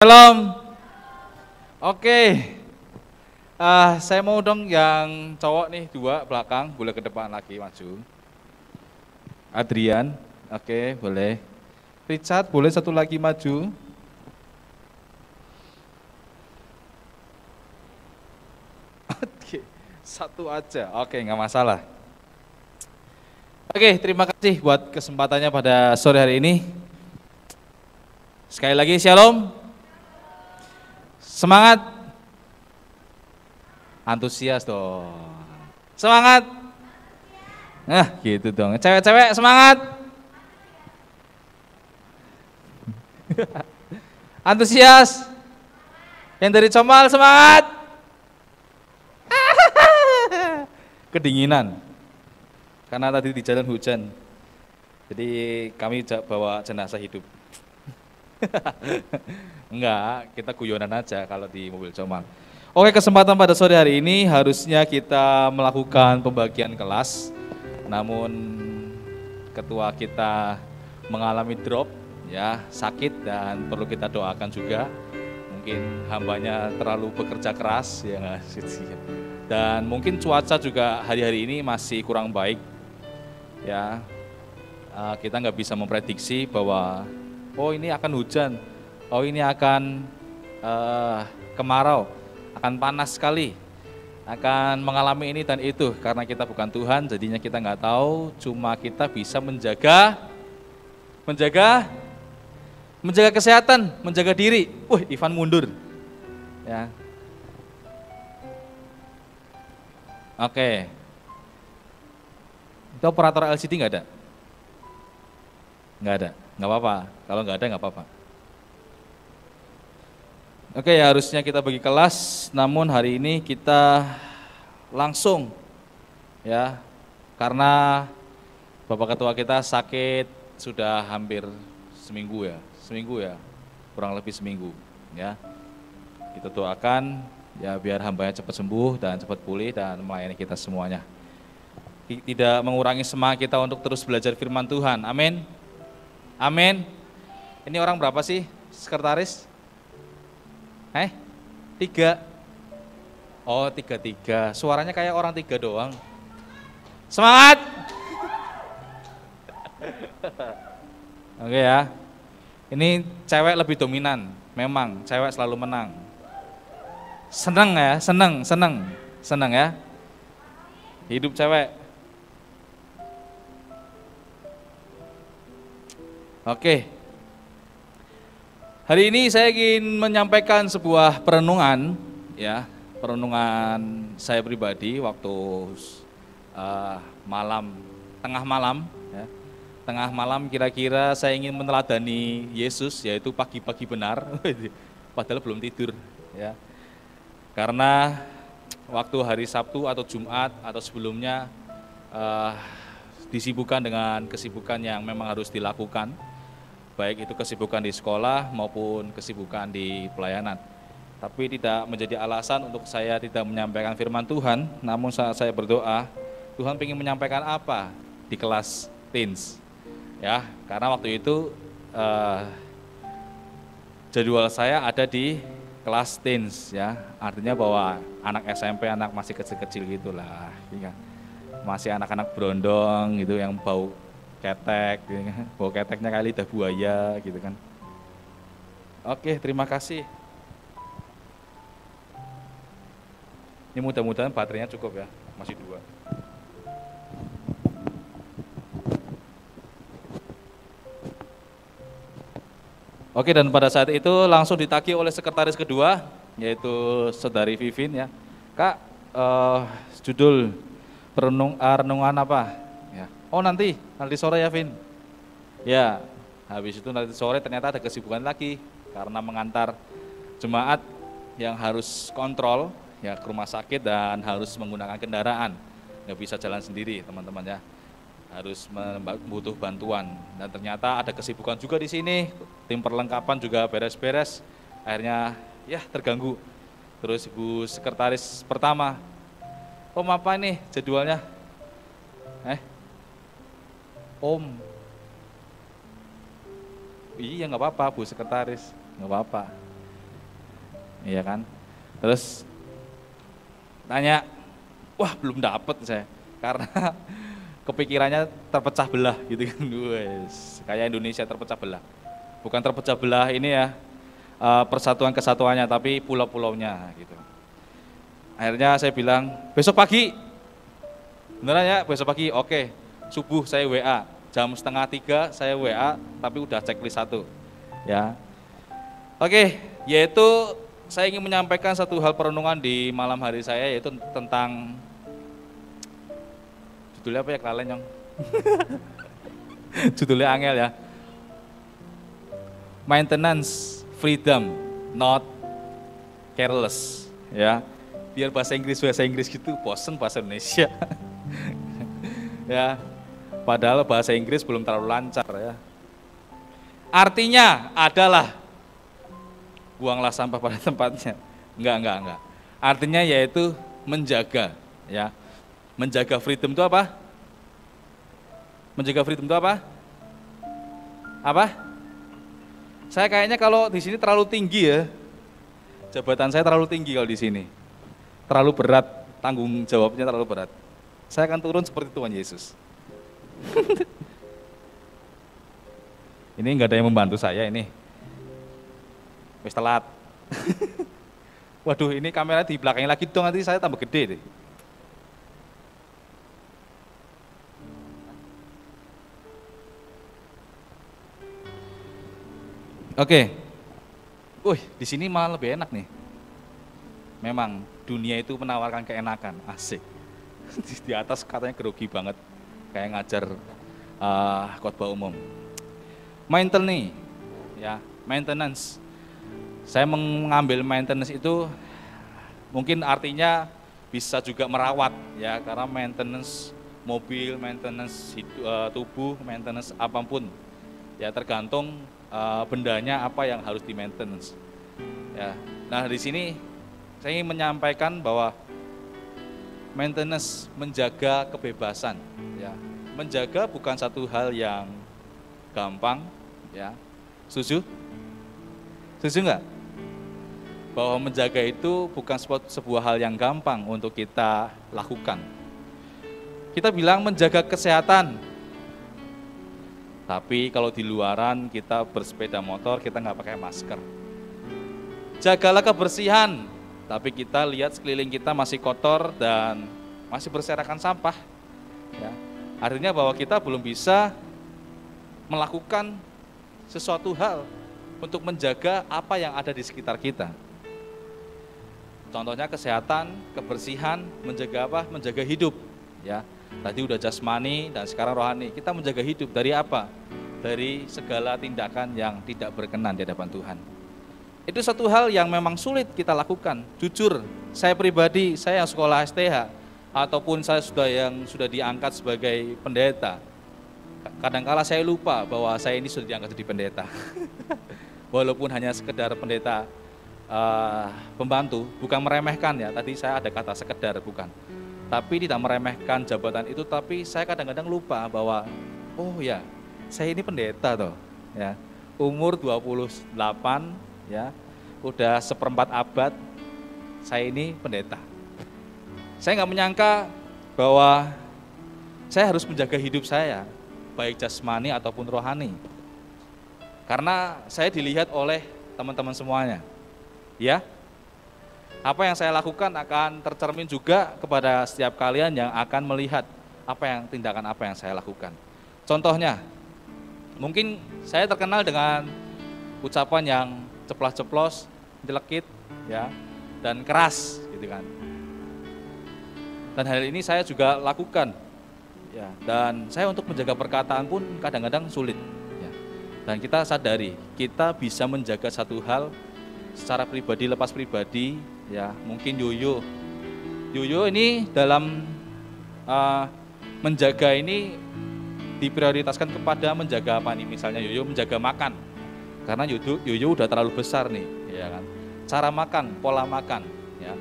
Shalom. Oke. Saya mau dong yang cowok nih dua belakang, boleh ke depan lagi maju. Adrian, oke boleh. Richard boleh satu lagi maju. Oke, satu aja, oke nggak masalah. Oke, terima kasih buat kesempatannya pada sore hari ini. Sekali lagi shalom. Semangat. Antusias dong. Semangat. Nah, gitu dong. Cewek-cewek semangat. Antusias. Yang dari Comal semangat. Kedinginan. Karena tadi di jalan hujan. Jadi kami bawa jenazah hidup. Enggak, kita guyonan aja kalau di mobil Comal. Oke, kesempatan pada sore hari ini harusnya kita melakukan pembagian kelas. Namun ketua kita mengalami drop, ya sakit dan perlu kita doakan juga. Mungkin hambanya terlalu bekerja keras, ya nggak sih. Dan mungkin cuaca juga hari-hari ini masih kurang baik. Ya, kita nggak bisa memprediksi bahwa ini akan hujan, ini akan kemarau, akan panas sekali, akan mengalami ini dan itu, karena kita bukan Tuhan, jadinya kita nggak tahu, cuma kita bisa menjaga kesehatan, menjaga diri. Ivan mundur, ya. Oke, itu operator LCD nggak ada? Nggak ada, nggak apa-apa, kalau nggak ada nggak apa-apa. Oke, harusnya kita bagi kelas, namun hari ini kita langsung ya, karena Bapak Ketua kita sakit sudah hampir seminggu ya, kurang lebih seminggu ya. Kita doakan ya biar hambanya cepat sembuh dan cepat pulih dan melayani kita semuanya. Tidak mengurangi semangat kita untuk terus belajar firman Tuhan, amin. Amin. Ini orang berapa sih sekretaris? 3. Oh, 3. Suaranya kayak orang 3 doang. Semangat. Oke ya. Ini cewek lebih dominan. Memang cewek selalu menang. Seneng ya, seneng ya. Hidup cewek. Oke. Hari ini saya ingin menyampaikan sebuah perenungan, ya, perenungan saya pribadi waktu tengah malam kira-kira saya ingin meneladani Yesus, yaitu pagi-pagi benar, padahal belum tidur, ya, karena waktu hari Sabtu atau Jumat atau sebelumnya disibukkan dengan kesibukan yang memang harus dilakukan. Baik itu kesibukan di sekolah maupun kesibukan di pelayanan. Tapi tidak menjadi alasan untuk saya tidak menyampaikan firman Tuhan, namun saat saya berdoa, Tuhan ingin menyampaikan apa di kelas teens. Ya, karena waktu itu jadwal saya ada di kelas teens ya. Artinya bahwa anak SMP, anak masih kecil-kecil gitulah, ya. Masih anak-anak berondong gitu yang bau ketek, gitu kan. Bau keteknya kali lidah buaya gitu kan. Oke, terima kasih. Ini mudah-mudahan baterainya cukup ya, masih 2. Oke, dan pada saat itu langsung ditagih oleh sekretaris kedua, yaitu Saudari Vivin ya. Kak, judul renungan apa? Ya. Oh nanti sore ya Vin. Ya, habis itu nanti sore ternyata ada kesibukan lagi karena mengantar jemaat yang harus kontrol ya ke rumah sakit dan harus menggunakan kendaraan, nggak bisa jalan sendiri teman-teman ya, harus butuh bantuan dan ternyata ada kesibukan juga di sini, tim perlengkapan juga beres-beres, akhirnya ya terganggu. Terus Ibu Sekretaris pertama, apa nih jadwalnya? Om, iya nggak apa-apa Bu Sekretaris, nggak apa-apa. iya kan? Terus tanya, wah belum dapet saya, karena kepikirannya terpecah belah gitu kan, wes kayak Indonesia terpecah belah, bukan terpecah belah ini ya persatuan kesatuannya, tapi pulau-pulaunya gitu. Akhirnya saya bilang besok pagi, beneran ya besok pagi, oke, subuh saya WA, jam 2:30 saya WA, tapi udah checklist 1 ya. Oke, yaitu saya ingin menyampaikan satu hal perenungan di malam hari saya, yaitu tentang, judulnya apa ya kalian yang judulnya angel ya, maintenance freedom not careless ya, biar bahasa Inggris gitu bosen bahasa Indonesia ya, padahal bahasa Inggris belum terlalu lancar ya. Artinya adalah buanglah sampah pada tempatnya. Enggak. Artinya yaitu menjaga ya. Menjaga freedom itu apa? Menjaga freedom itu apa? Apa? Saya kayaknya kalau di sini terlalu tinggi ya. Jabatan saya terlalu tinggi kalau di sini. Terlalu berat, tanggung jawabnya terlalu berat. Saya akan turun seperti Tuhan Yesus. Ini enggak ada yang membantu saya ini. Wis telat. Waduh, ini kamera di belakangnya lagi dong, nanti saya tambah gede deh. Oke. Di sini malah lebih enak nih. Memang dunia itu menawarkan keenakan, asik. Di atas katanya grogi banget, kayak ngajar khotbah umum. Maintenance, ya, maintenance. Saya mengambil maintenance itu mungkin artinya bisa juga merawat ya, karena maintenance mobil, maintenance tubuh, maintenance apapun ya, tergantung bendanya apa yang harus di maintenance ya. Nah di sini saya ingin menyampaikan bahwa maintenance menjaga kebebasan ya, menjaga bukan satu hal yang gampang ya. Setuju nggak? Bahwa menjaga itu bukan sebuah hal yang gampang untuk kita lakukan. Kita bilang menjaga kesehatan, tapi kalau di luaran kita bersepeda motor kita nggak pakai masker. Jagalah kebersihan, tapi kita lihat sekeliling kita masih kotor dan masih berserakan sampah. Ya. Artinya bahwa kita belum bisa melakukan sesuatu hal untuk menjaga apa yang ada di sekitar kita. Contohnya kesehatan, kebersihan, menjaga apa? Menjaga hidup. Ya, tadi udah jasmani dan sekarang rohani. Kita menjaga hidup dari apa? Dari segala tindakan yang tidak berkenan di hadapan Tuhan. Itu satu hal yang memang sulit kita lakukan. Jujur, saya pribadi, saya yang sekolah STH, ataupun saya sudah diangkat sebagai pendeta. Kadangkala saya lupa bahwa saya ini sudah diangkat jadi pendeta. Walaupun hanya sekedar pendeta pembantu, bukan meremehkan ya, tadi saya ada kata sekedar, bukan, tapi tidak meremehkan jabatan itu, tapi saya kadang-kadang lupa bahwa oh ya, saya ini pendeta toh ya, umur 28 ya, udah 1/4 abad saya ini pendeta. Saya nggak menyangka bahwa saya harus menjaga hidup saya, baik jasmani ataupun rohani, karena saya dilihat oleh teman-teman semuanya. Ya, apa yang saya lakukan akan tercermin juga kepada setiap kalian yang akan melihat tindakan apa yang saya lakukan. Contohnya, mungkin saya terkenal dengan ucapan yang ceplas-ceplos, jelekit, ya, dan keras, gitu kan. Dan hal ini saya juga lakukan, ya. Dan saya untuk menjaga perkataan pun kadang-kadang sulit, ya. Dan kita sadari, kita bisa menjaga satu hal secara pribadi, lepas pribadi, ya, mungkin Yoyo ini dalam menjaga ini diprioritaskan kepada menjaga apa nih, misalnya Yoyo menjaga makan, karena Yoyo udah terlalu besar nih, ya kan, cara makan, pola makan, ya.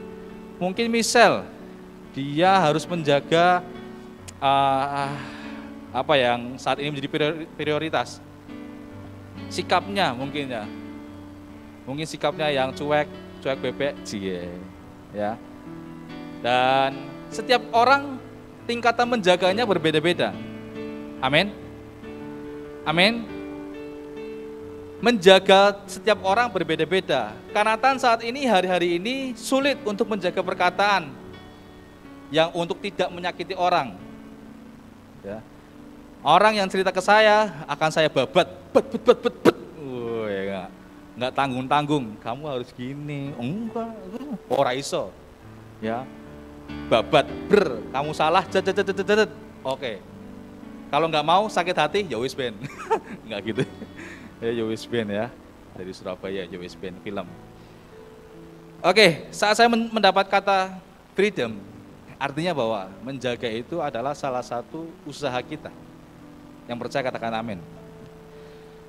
Mungkin Michelle, dia harus menjaga apa yang saat ini menjadi prioritas, sikapnya mungkin ya. Mungkin sikapnya yang cuek bebek, cie, ya. Dan setiap orang tingkatan menjaganya berbeda-beda. Amin. Amin. Menjaga setiap orang berbeda-beda. Karena saat ini, hari-hari ini sulit untuk menjaga perkataan yang untuk tidak menyakiti orang. Ya. Orang yang cerita ke saya akan saya babat, bet. Ya enggak tanggung-tanggung. Kamu harus gini. Enggak, ora iso. Ya. Babat, kamu salah, Oke. Kalau nggak mau sakit hati, ya wis ben. Nggak gitu. Ya wis ben ya. Dari Surabaya, ya wis ben film. Oke, saat saya mendapat kata freedom, artinya bahwa menjaga itu adalah salah satu usaha kita. Yang percaya katakan amin.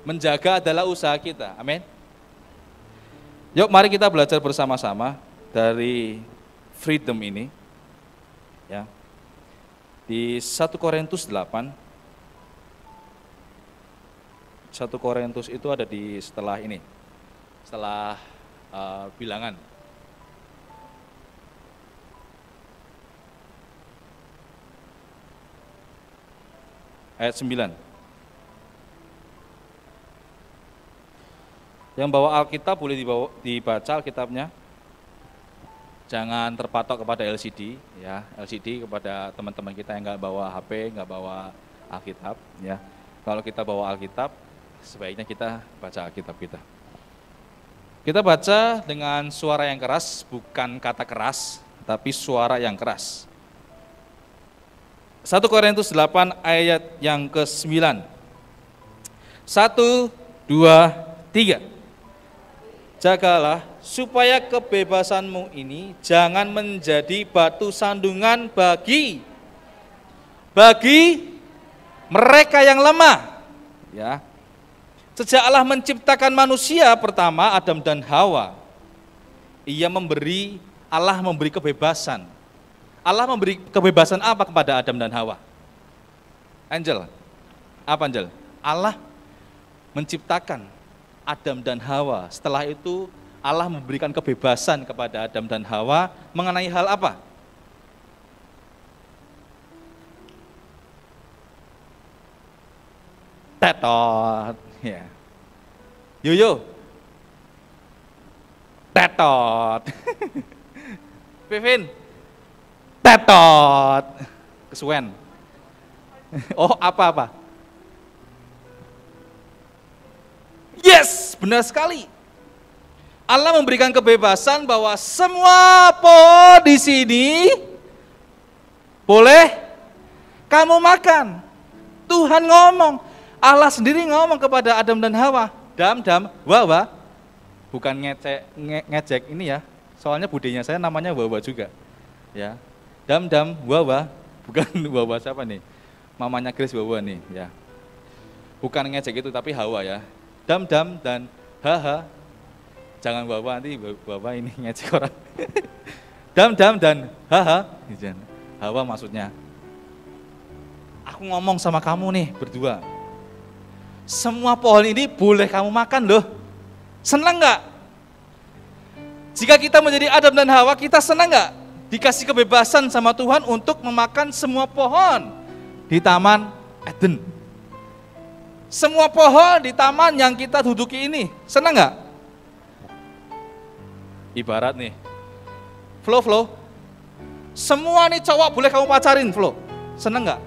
Menjaga adalah usaha kita, amin. Yuk mari kita belajar bersama-sama dari freedom ini. Ya. Di 1 Korintus 8, 1 Korintus itu ada di setelah ini, setelah bilangan. Ayat 9. Yang bawa Alkitab boleh dibaca Alkitabnya. Jangan terpatok kepada LCD, ya LCD kepada teman-teman kita yang nggak bawa HP, nggak bawa Alkitab, ya. Kalau kita bawa Alkitab, sebaiknya kita baca Alkitab kita. Kita baca dengan suara yang keras, bukan kata keras, tapi suara yang keras. 1 Korintus 8 ayat yang ke-9. 1, 2, 3. Jagalah supaya kebebasanmu ini jangan menjadi batu sandungan bagi mereka yang lemah. Ya. Sejak Allah menciptakan manusia pertama, Adam dan Hawa, Allah memberi kebebasan. Allah memberi kebebasan apa kepada Adam dan Hawa? Angel, apa Angel? Allah menciptakan Adam dan Hawa. Setelah itu Allah memberikan kebebasan kepada Adam dan Hawa mengenai hal apa? Tetot. Ya. Yoyo. Tetot. Pevin. Tetot. Kesuwen. Oh, apa-apa? Yes, benar sekali. Allah memberikan kebebasan bahwa semua pohon di sini boleh kamu makan. Tuhan ngomong, Allah sendiri ngomong kepada Adam dan Hawa, dam, wawa, bukan ngecek ini ya. Soalnya budenya saya namanya wawa juga. Ya, dam, wawa, bukan wawa siapa nih? Mamanya Grace wawa nih, ya. Bukan ngecek itu tapi Hawa ya. Dam dan haha. Jangan bawa nanti bawa ini ngecek orang. Dam dan haha. Hawa maksudnya. Aku ngomong sama kamu nih berdua. Semua pohon ini boleh kamu makan loh. Senang nggak? Jika kita menjadi Adam dan Hawa, kita senang nggak? Dikasih kebebasan sama Tuhan untuk memakan semua pohon di Taman Eden. Semua pohon di taman yang kita duduki ini, senang nggak? Ibarat nih, Flo, semua nih cowok boleh kamu pacarin, Flo, senang nggak?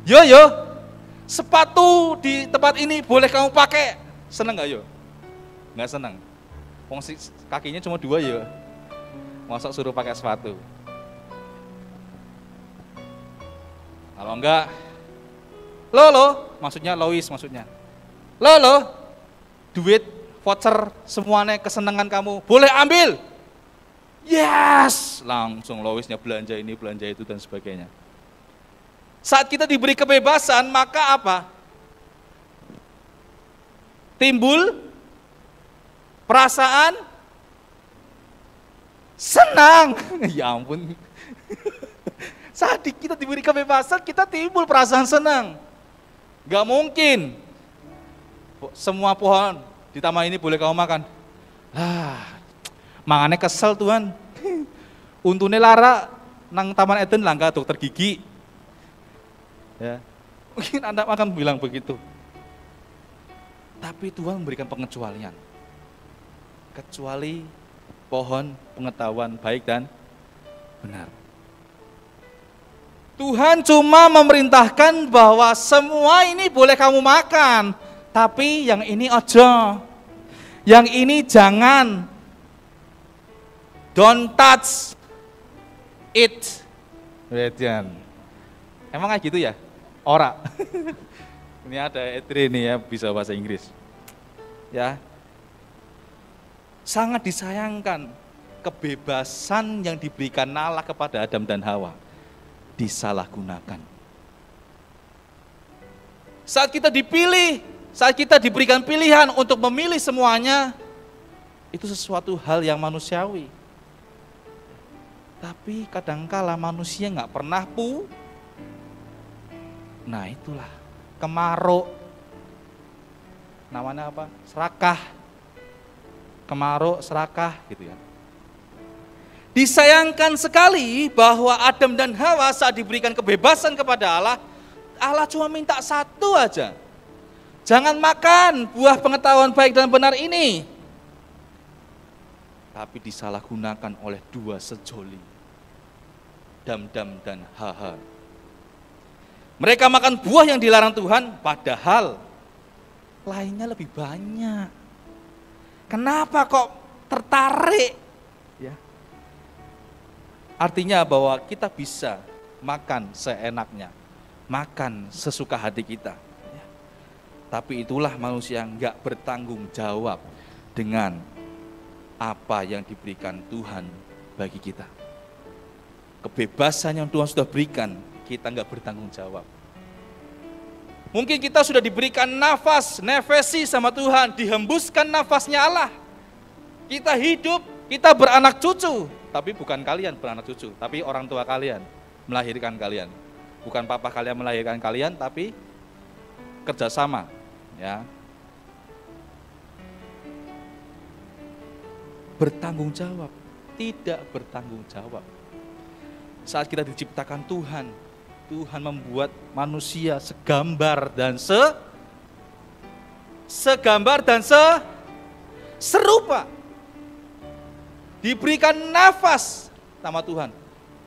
Yo, sepatu di tempat ini boleh kamu pakai, senang nggak yo? Nggak senang, kakinya cuma 2 yo, masa suruh pakai sepatu? Kalau enggak, Lolo, maksudnya Lois maksudnya. Lolo, duit, voucher, semuanya kesenangan kamu, boleh ambil. Yes, langsung Loisnya belanja ini, belanja itu dan sebagainya. Saat kita diberi kebebasan, maka apa? Timbul perasaan senang. Ya ampun. Saat kita diberi kebebasan, kita timbul perasaan senang. Gak mungkin Semua pohon di taman ini boleh kamu makan. Mangannya kesel Tuhan. Untune lara nang Taman Eden langka dokter gigi. Ya. Mungkin Anda akan bilang begitu. Tapi Tuhan memberikan pengecualian. Kecuali pohon pengetahuan baik dan benar. Tuhan cuma memerintahkan bahwa semua ini boleh kamu makan, tapi yang ini ojo. Yang ini jangan. Don't touch it. Emang kayak gitu ya? Ora. Ini ada Edri nih ya, bisa bahasa Inggris. Ya. Sangat disayangkan kebebasan yang diberikan Allah kepada Adam dan Hawa disalahgunakan. Saat kita dipilih, saat kita diberikan pilihan untuk memilih semuanya, itu sesuatu hal yang manusiawi. Tapi kadangkala manusia nggak pernah Nah itulah kemaruk. Namanya apa? Serakah. Kemaruk, serakah gitu ya. Disayangkan sekali bahwa Adam dan Hawa saat diberikan kebebasan kepada Allah, Allah cuma minta satu aja. Jangan makan buah pengetahuan baik dan benar ini. Tapi disalahgunakan oleh dua sejoli, Dam-dam dan Ha-ha. Mereka makan buah yang dilarang Tuhan, padahal lainnya lebih banyak. Kenapa kok tertarik? Ya. Artinya bahwa kita bisa makan seenaknya, makan sesuka hati kita. Ya. Tapi itulah manusia yang nggak bertanggung jawab dengan apa yang diberikan Tuhan bagi kita. Kebebasan yang Tuhan sudah berikan, kita nggak bertanggung jawab. Mungkin kita sudah diberikan nafas, nefesi sama Tuhan, dihembuskan nafasnya Allah. Kita hidup, kita beranak cucu, tapi bukan kalian beranak cucu, tapi orang tua kalian melahirkan kalian. Bukan papa kalian melahirkan kalian, tapi kerjasama. Ya. Bertanggung jawab, tidak bertanggung jawab. Saat kita diciptakan Tuhan, Tuhan membuat manusia segambar dan serupa. Diberikan nafas sama Tuhan.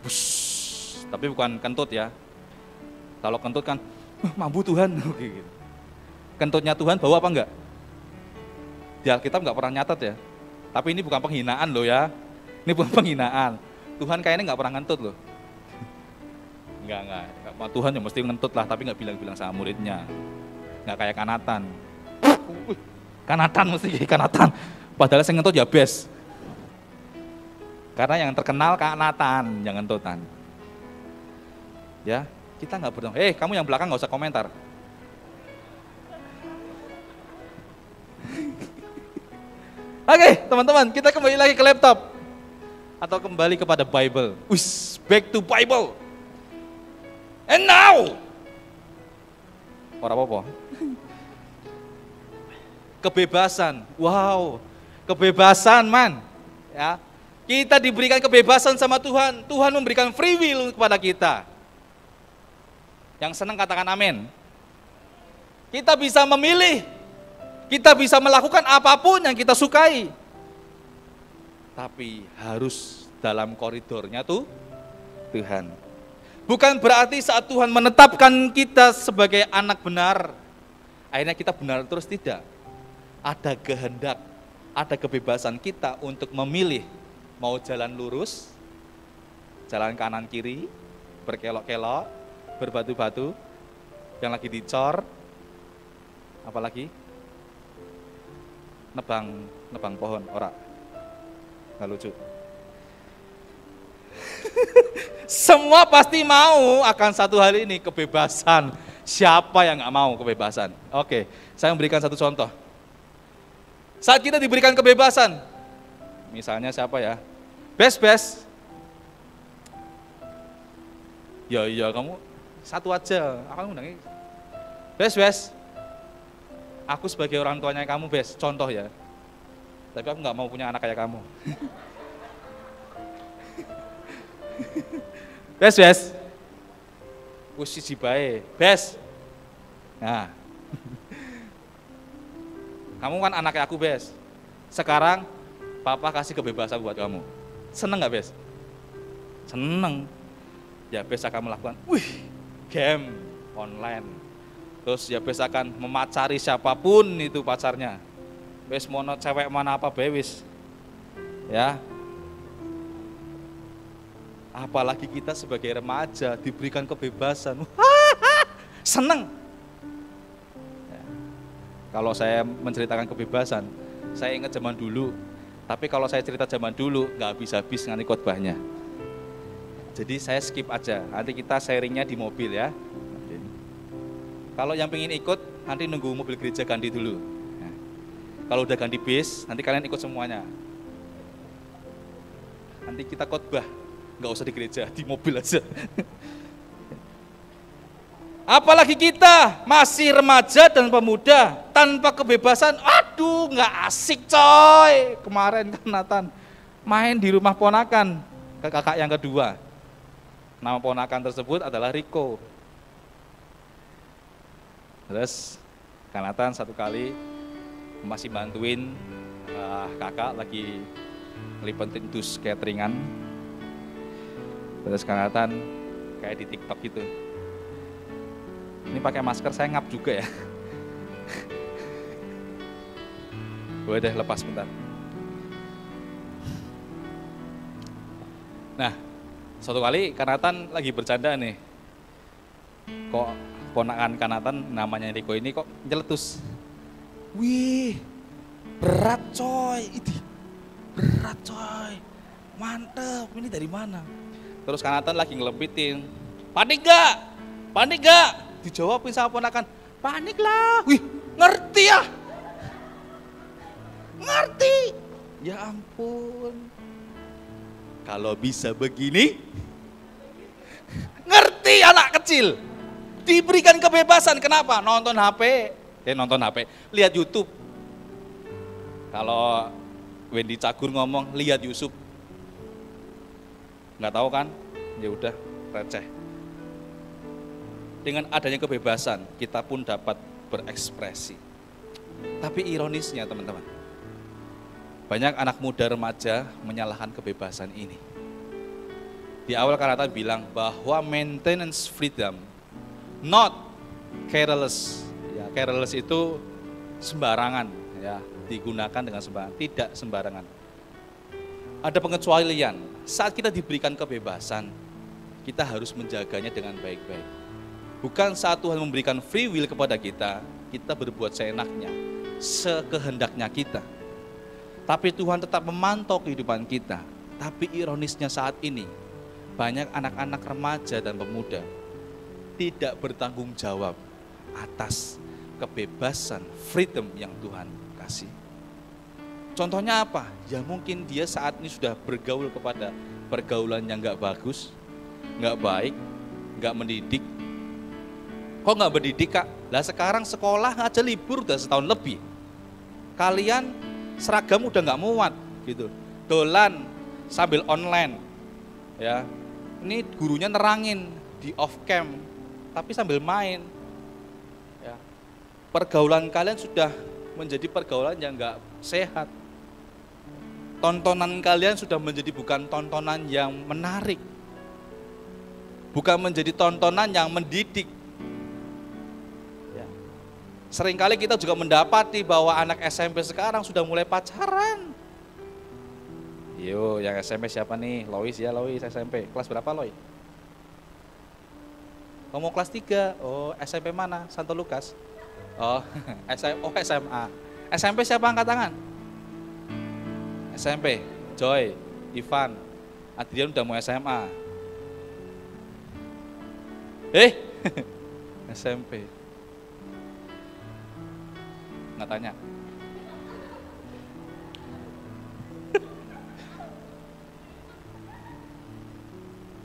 Bush, tapi bukan kentut ya. Kalau kentut kan, mampu Tuhan. Kentutnya Tuhan bau apa enggak? Di Alkitab enggak pernah nyatat ya. Tapi ini bukan penghinaan loh ya. Ini bukan penghinaan. Tuhan kayaknya enggak pernah ngentut loh. Enggak. Tuhan ya mesti ngentut lah, tapi enggak bilang-bilang sama muridnya. Enggak kayak Kanatan. Kanatan mesti Kanatan. Padahal saya ngentut ya bes. Karena yang terkenal Kanatan, yang ngentutan. Ya, kita enggak bertanggung. Kamu yang belakang enggak usah komentar. Oke, teman-teman, kita kembali lagi ke laptop. Atau kembali kepada Bible. Back to Bible. And now. Ora apa-apa. Kebebasan. Wow. Kebebasan, man. Ya. Kita diberikan kebebasan sama Tuhan. Tuhan memberikan free will kepada kita. Yang senang katakan amin. Kita bisa memilih. Kita bisa melakukan apapun yang kita sukai. Tapi harus dalam koridornya Tuhan. Bukan berarti saat Tuhan menetapkan kita sebagai anak benar, akhirnya kita benar terus, tidak. Ada kehendak, ada kebebasan kita untuk memilih mau jalan lurus, jalan kanan kiri, berkelok-kelok, berbatu-batu, yang lagi dicor, apalagi nebang pohon, ora, nggak lucu. Semua pasti mau akan satu hal ini, kebebasan. Siapa yang nggak mau kebebasan? Oke, saya memberikan satu contoh. Saat kita diberikan kebebasan, misalnya siapa ya? Bes. Ya kamu satu aja. Aku undangnya Bes. Aku sebagai orang tuanya kamu, Bes, contoh ya. Tapi aku nggak mau punya anak kayak kamu. Bes, Bes. Wis siji bae, Bes. Nah. Kamu kan anaknya aku, Bes. Sekarang papa kasih kebebasan buat kamu. Seneng nggak, Bes? Seneng. Ya, Bes akan melakukan, game online. Terus ya Bes akan memacari siapapun itu pacarnya. Bes mono cewek mana apa bewis. Ya. Apalagi kita sebagai remaja diberikan kebebasan. Seneng. Ya. Kalau saya menceritakan kebebasan, saya ingat zaman dulu. Tapi kalau saya cerita zaman dulu, nggak habis-habis nanti khotbahnya. Jadi saya skip aja. Nanti kita sharingnya di mobil ya. Kalau yang pengen ikut, nanti nunggu mobil gereja ganti dulu. Nah, kalau udah ganti bis, nanti kalian ikut semuanya. Nanti kita khotbah, nggak usah di gereja, di mobil aja. Apalagi kita masih remaja dan pemuda, tanpa kebebasan, aduh nggak asik coy. Kemarin kan Nathan main di rumah ponakan, ke kakak yang kedua. Nama ponakan tersebut adalah Riko. Terus Kanatan satu kali masih bantuin kakak lagi ngelipetin dus cateringan. Terus Kanatan kayak di TikTok gitu. Ini pakai masker saya ngap juga ya. Boleh deh lepas bentar. Nah, suatu kali Kanatan lagi bercanda nih. Kok ponakan Kanatan namanya Riko ini kok nyeletus. Wih, berat coy, itu berat coy, mantep, ini dari mana? Terus Kanatan lagi ngelepitin, panik gak? Panik gak? Dijawabin sama ponakan, panik lah. Wih, ngerti ya? Ngerti? Ya ampun, kalau bisa begini, ngerti anak kecil. Diberikan kebebasan, kenapa? Nonton HP, lihat YouTube. Kalau Wendy Cagur ngomong, lihat YouTube. Nggak tahu kan? Ya udah, receh. Dengan adanya kebebasan, kita pun dapat berekspresi. Tapi ironisnya teman-teman, banyak anak muda remaja menyalahkan kebebasan ini. Di awal Kanatan bilang bahwa maintenance freedom, not careless. Ya, careless itu sembarangan, ya, digunakan dengan sembarangan, tidak sembarangan. Ada pengecualian. Saat kita diberikan kebebasan, kita harus menjaganya dengan baik-baik. Bukan saat Tuhan memberikan free will kepada kita, kita berbuat seenaknya, sekehendaknya kita. Tapi Tuhan tetap memantau kehidupan kita. Tapi ironisnya saat ini, banyak anak-anak remaja dan pemuda tidak bertanggung jawab atas kebebasan, freedom yang Tuhan kasih. Contohnya apa? Ya mungkin dia saat ini sudah bergaul kepada pergaulan yang gak bagus, gak baik, gak mendidik. Kok gak mendidik Kak? Lah sekarang sekolah aja libur udah setahun lebih. Kalian seragam udah gak muat gitu. Dolan sambil online. Ya. Ini gurunya nerangin di off cam tapi sambil main. Ya. Pergaulan kalian sudah menjadi pergaulan yang gak sehat. Tontonan kalian sudah menjadi bukan tontonan yang menarik. Bukan menjadi tontonan yang mendidik. Ya. Seringkali kita juga mendapati bahwa anak SMP sekarang sudah mulai pacaran. Yo, yang SMP siapa nih? Lois ya, Lois SMP. Kelas berapa Lois? Kamu kelas 3, oh SMP mana? Santo Lukas. Oh, SMA. SMP siapa angkat tangan? SMP, Joy, Ivan, Adrian udah mau SMA. SMP. Nggak tanya.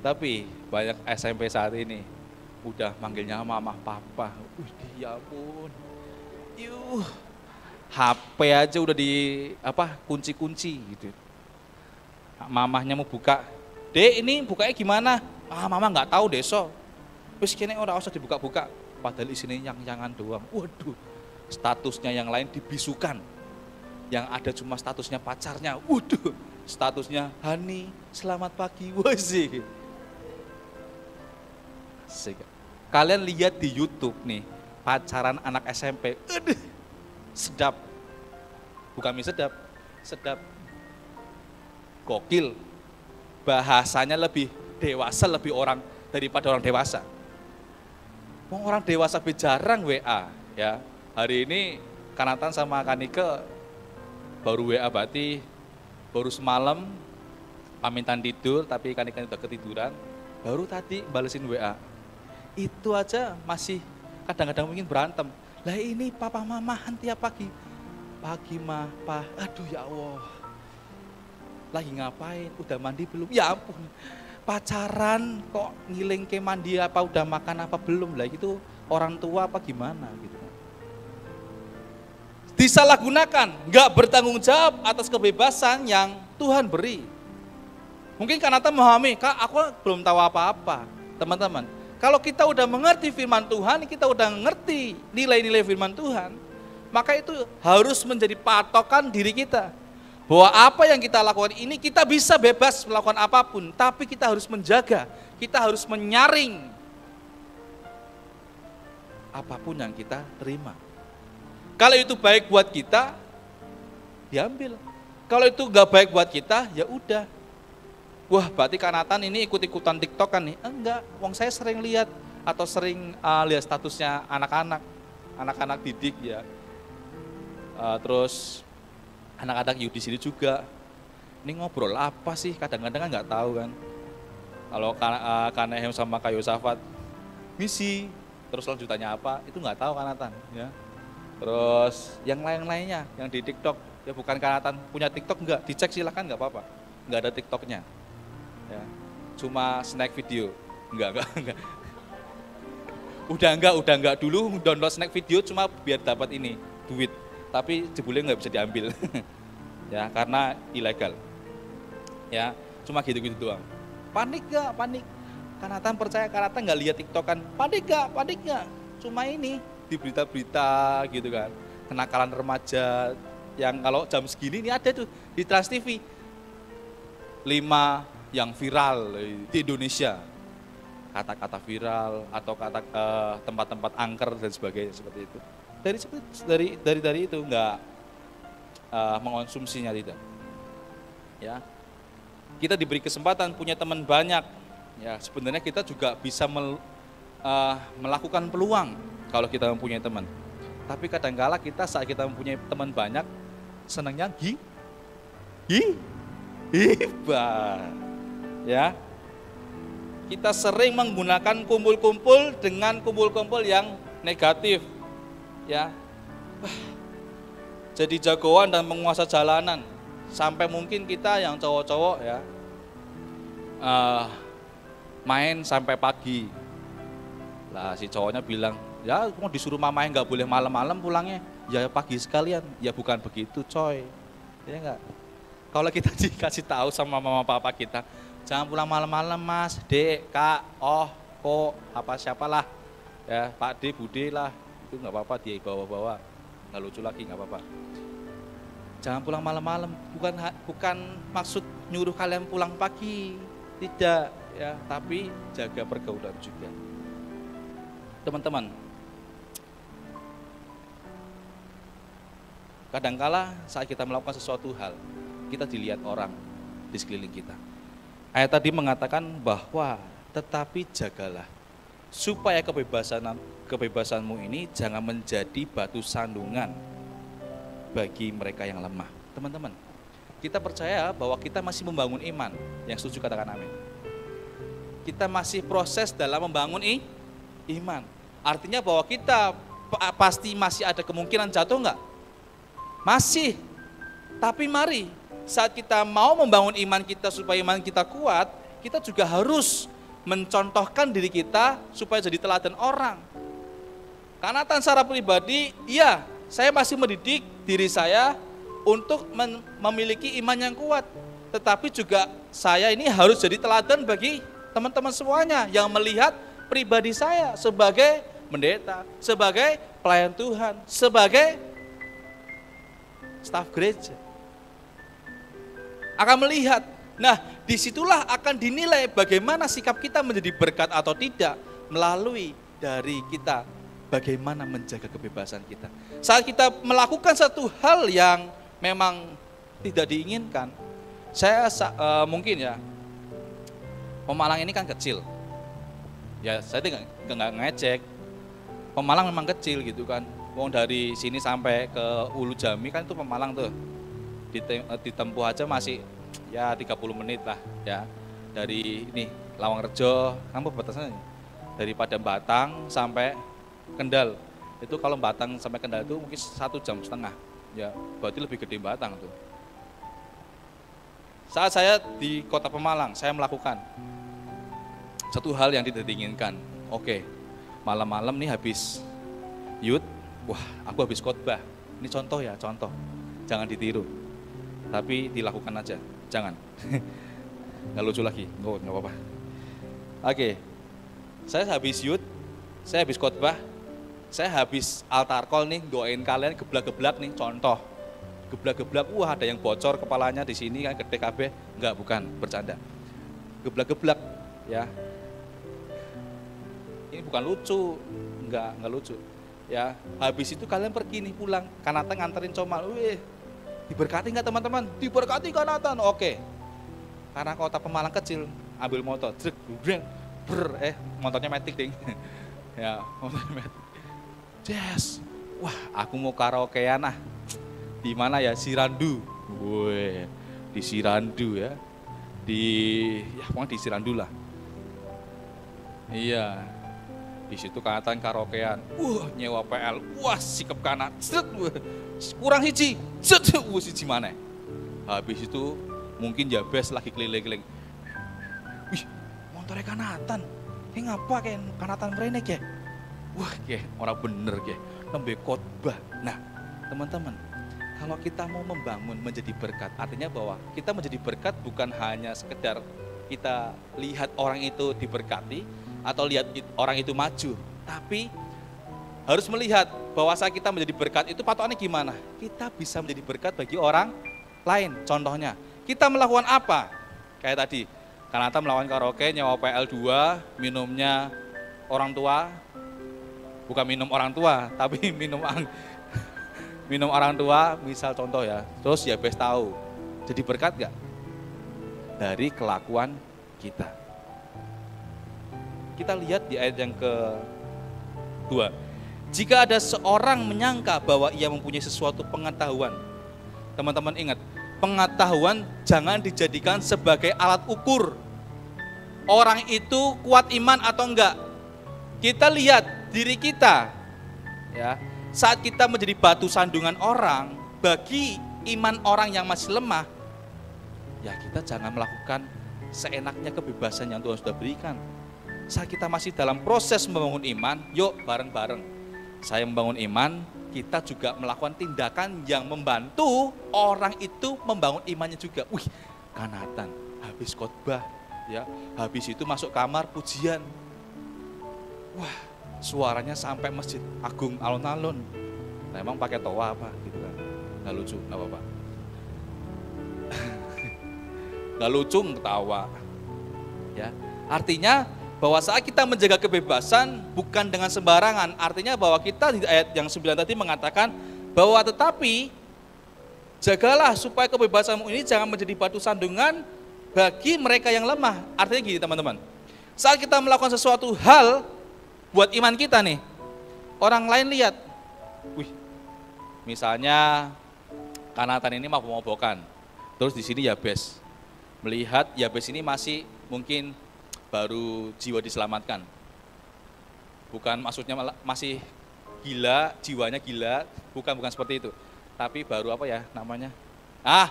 Tapi banyak SMP saat ini udah manggilnya mama, papa. Ya ampun. Yuh, HP aja udah di kunci-kunci gitu. Mamahnya mau buka, Dek ini bukanya gimana? Ah mama nggak tahu deh so. Wis kene ora usah dibuka-buka. Padahal isinya yang-yangan doang. Waduh, statusnya yang lain dibisukan. Yang ada cuma statusnya pacarnya. Waduh, statusnya Hani, selamat pagi. Wah sih. Kalian lihat di YouTube nih, pacaran anak SMP. Aduh, sedap. Bukan mie sedap, sedap. Gokil. Bahasanya lebih dewasa, lebih orang daripada orang dewasa. Orang dewasa jarang WA ya. Hari ini Kanatan sama Kanike baru WA berarti baru semalam pamitan tidur tapi Kanike udah ketiduran. Baru tadi balesin WA. Itu aja masih kadang-kadang mungkin berantem. Lah ini papa mamahan tiap pagi. Pagi mah, pa, aduh ya Allah. Lagi ngapain? Udah mandi belum? Ya ampun. Pacaran kok ngiling ke mandi apa udah makan apa belum lah itu orang tua apa gimana gitu. Disalahgunakan, nggak bertanggung jawab atas kebebasan yang Tuhan beri. Mungkin karena memahami, Kak aku belum tahu apa-apa. Teman-teman, kalau kita udah mengerti firman Tuhan, kita udah ngerti nilai-nilai firman Tuhan, maka itu harus menjadi patokan diri kita. Bahwa apa yang kita lakukan ini kita bisa bebas melakukan apapun, tapi kita harus menjaga, kita harus menyaring apapun yang kita terima. Kalau itu baik buat kita, diambil. Kalau itu nggak baik buat kita, ya udah. Wah, berarti Kanatan ini ikut-ikutan TikTok kan nih? Enggak, wong saya sering lihat atau sering lihat statusnya anak-anak didik ya. Terus anak-anak di sini juga, ini ngobrol apa sih? Kadang-kadang kan nggak tahu kan. Kalau Kanehem sama Kak Yosafat, misi, terus lanjutannya apa? Itu nggak tahu Kanatan. Ya. Terus yang lain-lainnya, yang di TikTok, ya bukan Kanatan punya TikTok nggak? Dicek silahkan nggak apa-apa. Nggak ada TikToknya. Ya. Cuma snack video, enggak. Udah enggak dulu download snack video cuma biar dapat ini duit. Tapi jebulnya nggak bisa diambil, ya karena ilegal, ya cuma gitu-gitu doang. Panik gak? Panik. Kanatan percaya Kanatan nggak lihat TikTokan. Panik gak? Cuma ini di berita-berita gitu kan, kenakalan remaja yang kalau jam segini ini ada tuh di Trans TV 5 yang viral di Indonesia, kata-kata viral atau kata tempat-tempat angker dan sebagainya seperti itu. Dari itu enggak mengonsumsinya tidak. Ya. Kita diberi kesempatan punya teman banyak. Ya, sebenarnya kita juga bisa melakukan peluang kalau kita mempunyai teman. Tapi kadang-kala kita saat kita mempunyai teman banyak senangnya hibah. Ya. Kita sering menggunakan kumpul-kumpul dengan kumpul-kumpul yang negatif. Ya, jadi jagoan dan penguasa jalanan sampai mungkin kita yang cowok-cowok ya main sampai pagi. Lah si cowoknya bilang, ya mau disuruh mamain nggak boleh malam-malam pulangnya, ya pagi sekalian. Ya bukan begitu coy, ya enggak. Kalau kita dikasih tahu sama mama papa kita, jangan pulang malam-malam mas, dek, kak, kok, apa siapalah, ya pak D, bude lah. Itu nggak apa-apa dia bawa-bawa, nggak lucu lagi nggak apa-apa. Jangan pulang malam-malam, bukan maksud nyuruh kalian pulang pagi, tidak ya, tapi jaga pergaulan juga. Teman-teman, kadangkala saat kita melakukan sesuatu hal, kita dilihat orang di sekeliling kita. Ayat tadi mengatakan bahwa tetapi jagalah supaya kebebasanmu ini jangan menjadi batu sandungan bagi mereka yang lemah. Teman-teman, kita percaya bahwa kita masih membangun iman. Yang setuju katakan amin. Kita masih proses dalam membangun iman. Artinya bahwa kita pasti masih ada kemungkinan jatuh enggak? Masih. Tapi mari saat kita mau membangun iman kita supaya iman kita kuat, kita juga harus mencontohkan diri kita supaya jadi teladan orang. Karena secara pribadi, iya, Saya masih mendidik diri saya untuk memiliki iman yang kuat. Tetapi juga saya ini harus jadi teladan bagi teman-teman semuanya yang melihat pribadi saya sebagai pendeta, sebagai pelayan Tuhan, sebagai staf gereja. Akan melihat, nah disitulah akan dinilai bagaimana sikap kita menjadi berkat atau tidak melalui dari kita bagaimana menjaga kebebasan kita. Saat kita melakukan satu hal yang memang tidak diinginkan, saya mungkin ya, Pemalang ini kan kecil, ya saya nggak ngecek, Pemalang memang kecil gitu kan, wong dari sini sampai ke Ulu Jami kan itu Pemalang tuh, ditempuh aja masih ya 30 menit lah ya, dari ini Lawangrejo, kan perbatasannya dari Padang Batang sampai Kendal, itu kalau Batang sampai Kendal itu mungkin 1,5 jam, ya berarti lebih gede Batang tuh. Saat saya di kota Pemalang, saya melakukan satu hal yang tidak diinginkan. Oke, malam-malam nih habis youth, wah aku habis khotbah. Ini contoh ya, contoh. Jangan ditiru, tapi dilakukan aja, jangan. Nggak lucu lagi, nggak apa-apa. Oke, saya habis youth, saya habis khotbah, saya habis altar call nih, doain kalian geblak-geblak nih, contoh. Geblak-geblak, wah ada yang bocor kepalanya di sini kan gede KB, enggak, bukan, bercanda. Geblak-geblak, ya. Ini bukan lucu, enggak lucu. Ya, habis itu kalian pergi nih pulang, Kanatan nganterin Comal, wih, diberkati enggak teman-teman? Diberkati Kanatan, oke. Karena kota Pemalang kecil, ambil motor, motornya matic ding. Ya, motornya matic. Yes, wah aku mau karaokean ah. Di mana ya? Sirandu. Woi, di Sirandu ya. Pokoknya di Sirandu lah. Iya. Di situ Kanatan karaokean. Wah, nyewa PL. Wah, sikap kanan. Set, kurang hiji. Set, siji mana? Habis itu mungkin Jabes lagi keliling-keliling. Wih, motornya Kanatan. Ngapa kayak Kanatan merenek ya? Wah, kayak orang bener kayak nembe khotbah. Nah, teman-teman, kalau kita mau membangun menjadi berkat, artinya bahwa kita menjadi berkat bukan hanya sekedar kita lihat orang itu diberkati atau lihat orang itu maju, tapi harus melihat bahwa saat kita menjadi berkat itu patokannya gimana? Kita bisa menjadi berkat bagi orang lain. Contohnya, kita melakukan apa? Kayak tadi, Kanata melakukan karaoke, nyawa PL2, minumnya orang tua, bukan minum orang tua, tapi minum orang tua, misal contoh ya, terus ya best tahu, jadi berkat gak? Dari kelakuan kita. Kita lihat di ayat yang kedua, jika ada seorang menyangka bahwa ia mempunyai sesuatu pengetahuan, teman-teman ingat, pengetahuan jangan dijadikan sebagai alat ukur, orang itu kuat iman atau enggak. Kita lihat diri kita, ya. Saat kita menjadi batu sandungan orang, bagi iman orang yang masih lemah, ya kita jangan melakukan seenaknya kebebasan yang Tuhan sudah berikan. Saat kita masih dalam proses membangun iman, yuk bareng-bareng. Saya membangun iman, kita juga melakukan tindakan yang membantu orang itu membangun imannya juga. Wih, Kanatan, habis khotbah, ya, habis itu masuk kamar pujian. Wah, suaranya sampai Masjid Agung alun-alun. Nah, emang pakai toa apa gitu kan? Nggak lucu, nggak apa-apa. Nggak lucu, ketawa. Ya, artinya bahwa saat kita menjaga kebebasan bukan dengan sembarangan. Artinya bahwa kita di ayat yang 9 tadi mengatakan bahwa tetapi jagalah supaya kebebasanmu ini jangan menjadi batu sandungan bagi mereka yang lemah. Artinya gini teman-teman, saat kita melakukan sesuatu hal buat iman kita nih, orang lain lihat, wih, misalnya Kanatan ini mabok-mabokan, terus di sini Yabes, melihat Yabes ini masih mungkin baru jiwa diselamatkan, bukan maksudnya masih gila, jiwanya gila, bukan seperti itu, tapi baru apa ya namanya,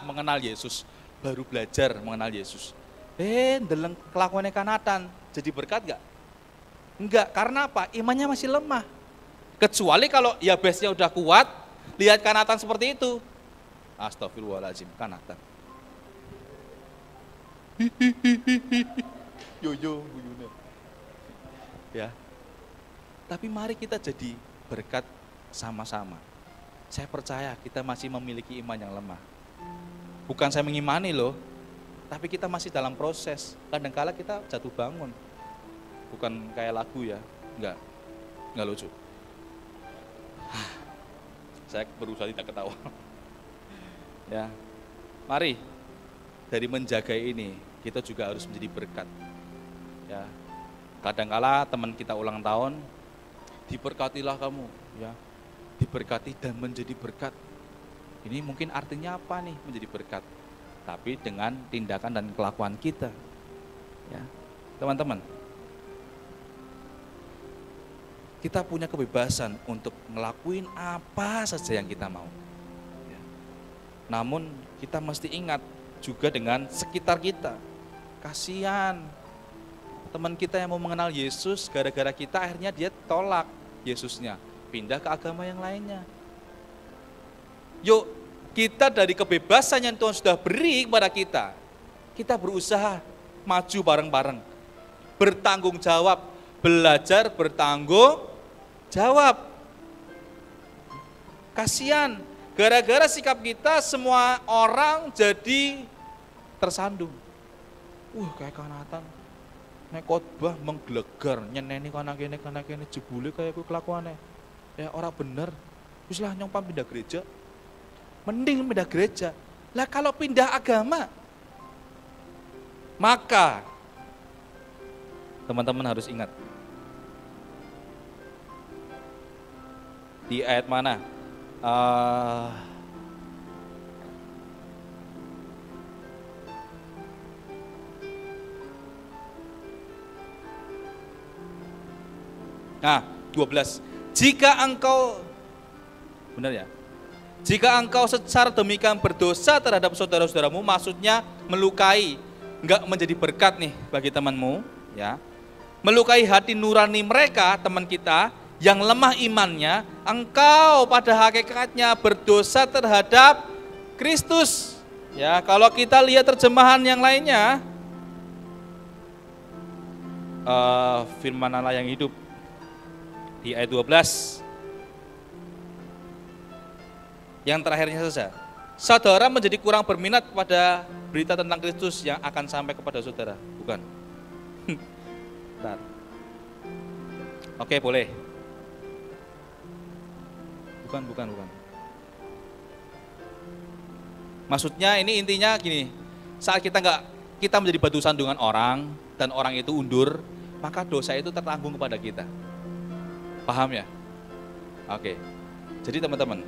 mengenal Yesus, baru belajar mengenal Yesus. Ndeleng kelakuannya Kanatan, jadi berkat gak? Enggak, karena apa? Imannya masih lemah. Kecuali kalau Yabesnya udah kuat, lihat Kanatan seperti itu. Astagfirullahaladzim, Kanatan. Yo, ya. Tapi mari kita jadi berkat sama-sama. Saya percaya kita masih memiliki iman yang lemah. Bukan saya mengimani loh, tapi kita masih dalam proses. Kadang-kala kita jatuh bangun. Bukan kayak lagu ya, enggak lucu. Saya berusaha tidak ketawa. Ya, mari dari menjaga ini kita juga harus menjadi berkat. Ya, kadang-kala teman kita ulang tahun, diberkatilah kamu, ya, diberkati dan menjadi berkat. Ini mungkin artinya apa nih menjadi berkat? Tapi dengan tindakan dan kelakuan kita, ya, teman-teman. Kita punya kebebasan untuk ngelakuin apa saja yang kita mau. Namun kita mesti ingat juga dengan sekitar kita. Kasihan teman kita yang mau mengenal Yesus, gara-gara kita akhirnya dia tolak Yesusnya, pindah ke agama yang lainnya. Yuk, kita dari kebebasan yang Tuhan sudah beri kepada kita berusaha maju bareng-bareng, bertanggung jawab, belajar bertanggung jawab. Kasihan, gara-gara sikap kita semua orang jadi tersandung. Kayak Kanatan, nek khotbah menggelegar, nyeneni kana kene jebule kayak kuwi kelakuane. Ya ora bener. Wis lah nyong pindah gereja. Mending pindah gereja. Lah kalau pindah agama, maka teman-teman harus ingat. Di ayat mana? Nah, 12. Jika engkau, benar ya? Jika engkau secara demikian berdosa terhadap saudara-saudaramu, maksudnya melukai, enggak menjadi berkat nih bagi temanmu, ya. Melukai hati nurani mereka, teman kita, yang lemah imannya, engkau pada hakikatnya berdosa terhadap Kristus. Ya, kalau kita lihat terjemahan yang lainnya, firman Allah yang hidup di ayat 12, yang terakhirnya saja, saudara menjadi kurang berminat pada berita tentang Kristus yang akan sampai kepada saudara, bukan? Bentar. Oke, boleh. Bukan. Maksudnya ini intinya gini, saat kita menjadi batu sandungan orang dan orang itu undur, maka dosa itu tertanggung kepada kita. Paham ya? Oke. Jadi teman-teman,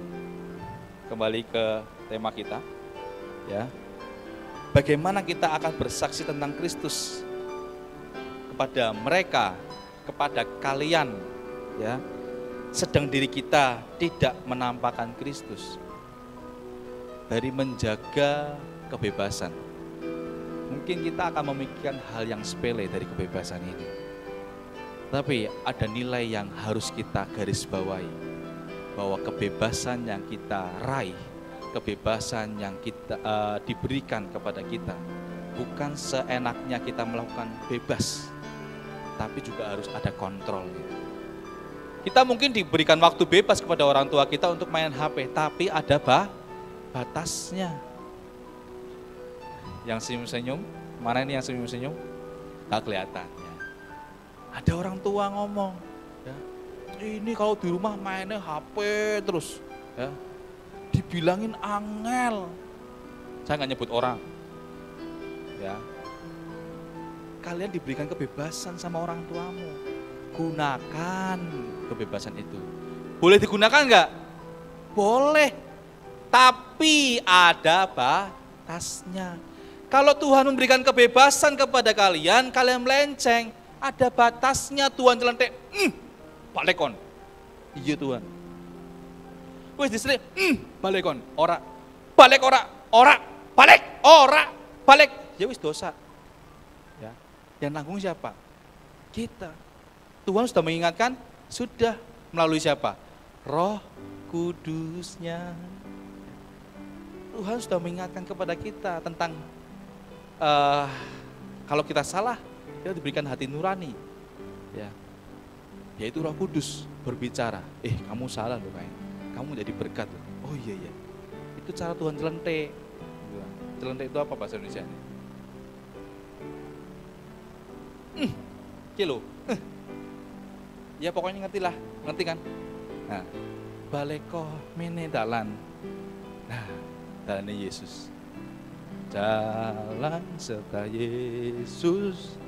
kembali ke tema kita, ya. Bagaimana kita akan bersaksi tentang Kristus kepada mereka, kepada kalian, ya. Sedang diri kita tidak menampakkan Kristus. Dari menjaga kebebasan. Mungkin kita akan memikirkan hal yang sepele dari kebebasan ini. Tapi ada nilai yang harus kita garis bawahi, bahwa kebebasan yang kita raih, kebebasan yang kita diberikan kepada kita, bukan seenaknya kita melakukan bebas, tapi juga harus ada kontrol. Kita mungkin diberikan waktu bebas kepada orang tua kita untuk main HP, tapi ada batasnya. Yang senyum-senyum, mana ini yang senyum-senyum? Gak kelihatan. Ada orang tua ngomong, ya, ini kalau di rumah mainnya HP terus, ya, dibilangin angel. Saya nggak nyebut orang, ya. Kalian diberikan kebebasan sama orang tuamu, gunakan kebebasan itu. Boleh digunakan nggak? Boleh, tapi ada batasnya. Kalau Tuhan memberikan kebebasan kepada kalian, kalian melenceng, ada batasnya. Tuhan celentek, balekon. Iya Tuhan. Wes disini, balekon, ora, balik ora, balik, ora, balik. Ya wis dosa. Ya, yang nanggung siapa? Kita. Tuhan sudah mengingatkan, sudah melalui siapa? Roh kudusnya. Tuhan sudah mengingatkan kepada kita tentang kalau kita salah, kita diberikan hati nurani, ya, yaitu Roh Kudus berbicara. Kamu salah loh kayaknya, kamu jadi berkat. Oh iya, itu cara Tuhan celentik. Celentik itu apa bahasa Indonesia? Kilo. Ya pokoknya ngerti kan? Nah, baleko mene dalan. Nah, dalannya Yesus. Jalan serta Yesus,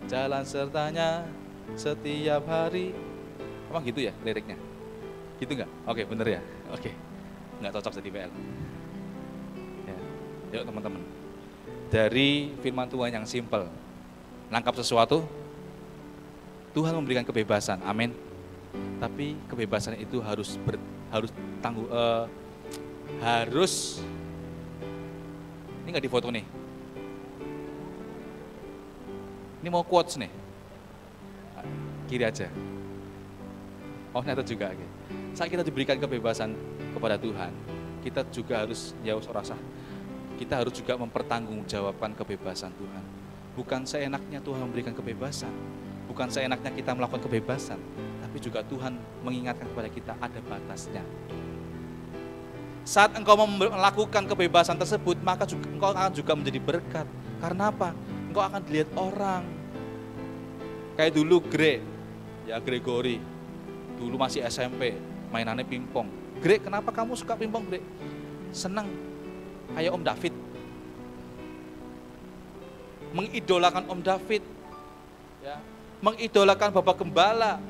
jalan sertanya setiap hari. Emang gitu ya liriknya? Gitu nggak? Oke, bener ya? Oke, nggak cocok jadi PL. Ya. Yuk teman-teman, dari firman Tuhan yang simpel, nangkap sesuatu, Tuhan memberikan kebebasan, amin. Tapi kebebasan itu harus ini nggak difoto nih. Ini mau quotes nih. Kiri aja. Oh, nyata juga. Saat kita diberikan kebebasan kepada Tuhan, kita juga harus kita harus juga mempertanggungjawabkan kebebasan Tuhan. Bukan seenaknya Tuhan memberikan kebebasan, bukan seenaknya kita melakukan kebebasan, tapi juga Tuhan mengingatkan kepada kita ada batasnya. Saat engkau melakukan kebebasan tersebut, maka engkau akan juga menjadi berkat. Karena apa? Engkau akan dilihat orang. Kayak dulu Gregory, dulu masih SMP, mainannya pingpong. Greg, kenapa kamu suka pingpong, Greg? Senang, kayak Om David. Mengidolakan Om David, ya, mengidolakan Bapak Gembala.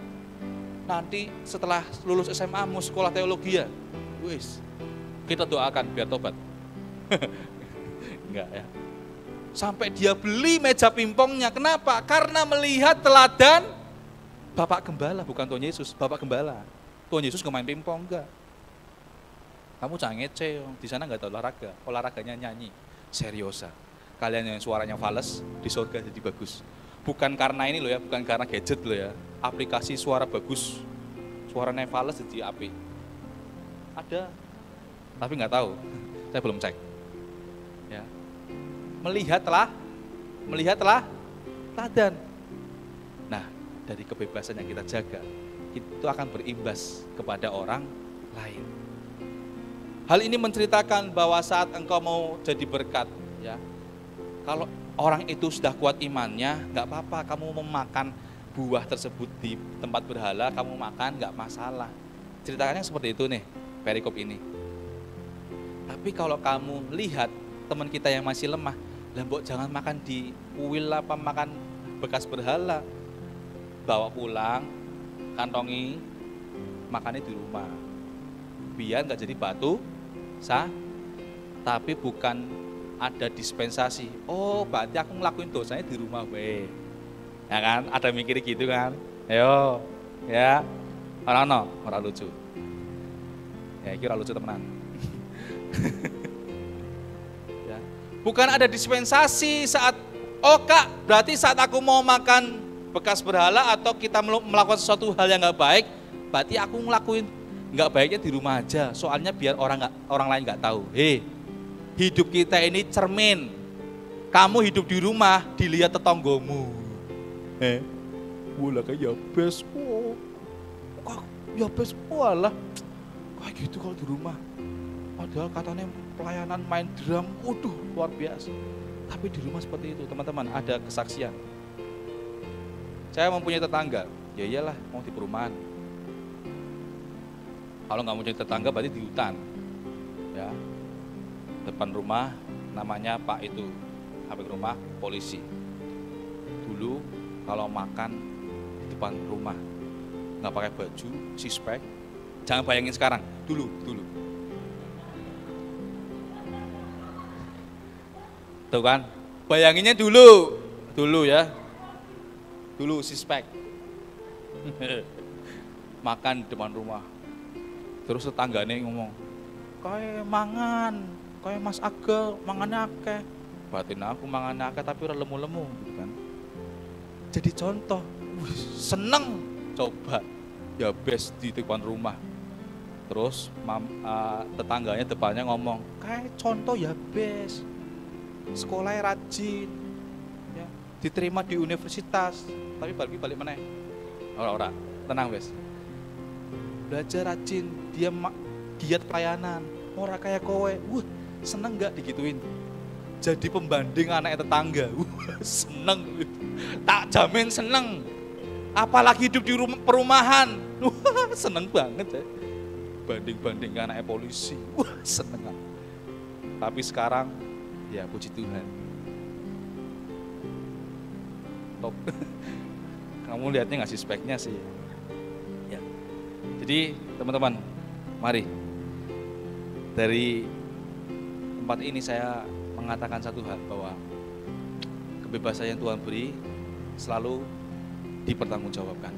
Nanti setelah lulus SMA mau sekolah teologi ya, kita doakan biar tobat. Enggak ya. Sampai dia beli meja pingpongnya. Kenapa? Karena melihat teladan Bapak Gembala, bukan Tuhan Yesus, Bapak Gembala. Tuhan Yesus nggak main pingpong, enggak. Kamu jangan ngece, di sana nggak ada olahraga, olahraganya nyanyi, seriosa. Kalian yang suaranya fales, di surga jadi bagus. Bukan karena ini loh ya, bukan karena gadget loh ya, aplikasi suara bagus, suaranya fales jadi api. Ada, tapi nggak tahu, saya belum cek. Ya. Melihatlah teladan. Nah, dari kebebasan yang kita jaga, itu akan berimbas kepada orang lain. Hal ini menceritakan bahwa saat engkau mau jadi berkat, ya, kalau orang itu sudah kuat imannya, nggak apa-apa, kamu memakan buah tersebut di tempat berhala, kamu makan nggak masalah. Ceritakannya seperti itu nih, perikop ini. Tapi kalau kamu lihat teman kita yang masih lemah, lembok jangan makan di kuil apa makan bekas berhala, bawa pulang, kantongi, makannya di rumah. Biar nggak jadi batu, tapi bukan ada dispensasi. Oh, berarti aku ngelakuin dosanya di rumah, weh. Ya kan? Ada mikir gitu kan? Ayo, ya. Orang lucu. Ya, kira lucu temenan. Ya. Bukan ada dispensasi saat, Kak, berarti saat aku mau makan bekas berhala atau kita melakukan sesuatu hal yang nggak baik, berarti aku ngelakuin nggak baiknya di rumah aja. Soalnya biar orang lain nggak tahu. Hidup kita ini cermin. Kamu hidup di rumah, dilihat tetanggamu. Wala kayak Yabes, Yabes, walah, kayak gitu kalau di rumah. Padahal katanya pelayanan main drum, luar biasa. Tapi di rumah seperti itu, teman-teman, ada kesaksian. Saya mempunyai tetangga, ya iyalah, mau di perumahan. Kalau nggak mau jadi tetangga, berarti di hutan. Ya, depan rumah, namanya Pak itu, habis rumah polisi. Dulu kalau makan di depan rumah, nggak pakai baju, sispek. Jangan bayangin sekarang, dulu. Tuh kan, bayanginnya dulu ya, dulu sispek. Makan di depan rumah. Terus tetangganya ngomong, kayak mangan, kayak Mas Aga, mangannya akeh. Batin aku mangannya akeh tapi udah lemu-lemu, gitu kan. Jadi contoh, seneng, coba, ya best di depan rumah. Terus tetangganya depannya ngomong, kayak contoh ya bes, sekolahnya rajin, ya, diterima di universitas, tapi balik mana? Ora, tenang bes. Belajar rajin, dia giat pelayanan, ora kayak kowe, seneng nggak digituin? Jadi pembanding anak tetangga, seneng, tak jamin seneng. Apalagi hidup di perumahan, seneng banget ya. Banding anaknya polisi, seneng. Tapi sekarang, ya puji Tuhan. Top. Kamu lihatnya ngasih speknya sih. Ya. Jadi teman-teman, mari dari tempat ini saya mengatakan satu hal bahwa kebebasan yang Tuhan beri selalu dipertanggungjawabkan.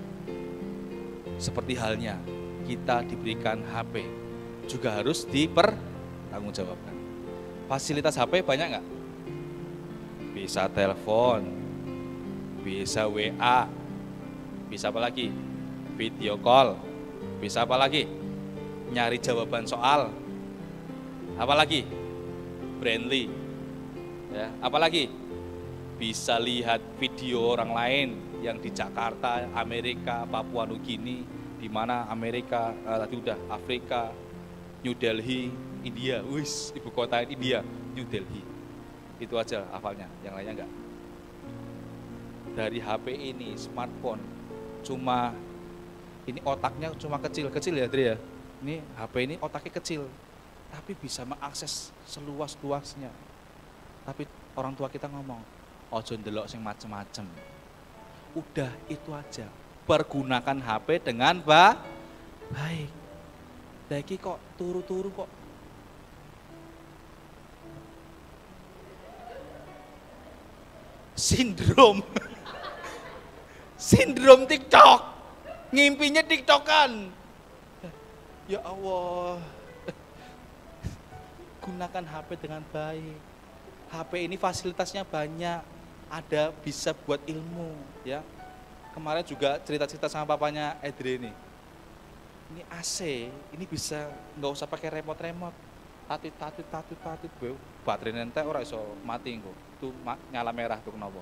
Seperti halnya kita diberikan HP juga harus dipertanggungjawabkan. Fasilitas HP banyak nggak? Bisa telepon, bisa WA, bisa apa lagi? Video call, bisa apa lagi? Nyari jawaban soal, apa lagi? Brandly, ya, apa lagi? Bisa lihat video orang lain yang di Jakarta, Amerika, Papua Nugini, di mana Amerika, tadi udah Afrika, New Delhi, India, ibu kota India, New Delhi. Itu aja hafalnya, yang lainnya enggak. Dari HP ini, smartphone, cuma ini otaknya cuma kecil ya Dri ya. Ini HP ini otaknya kecil, tapi bisa mengakses seluas-luasnya. Tapi orang tua kita ngomong, ojo ndelok sing macem-macem. Udah itu aja. Pergunakan HP dengan baik. Daki kok turu-turu kok. Sindrom. Sindrom TikTok. Ngimpinya TikTokan. Ya Allah. Gunakan HP dengan baik. HP ini fasilitasnya banyak. Ada bisa buat ilmu, ya. Kemarin juga cerita-cerita sama papanya Edre ini. Ini AC, ini bisa nggak usah pakai remote. Tatit, baterai nanti orang iso mati kok. Itu nyala merah tuh kenapa?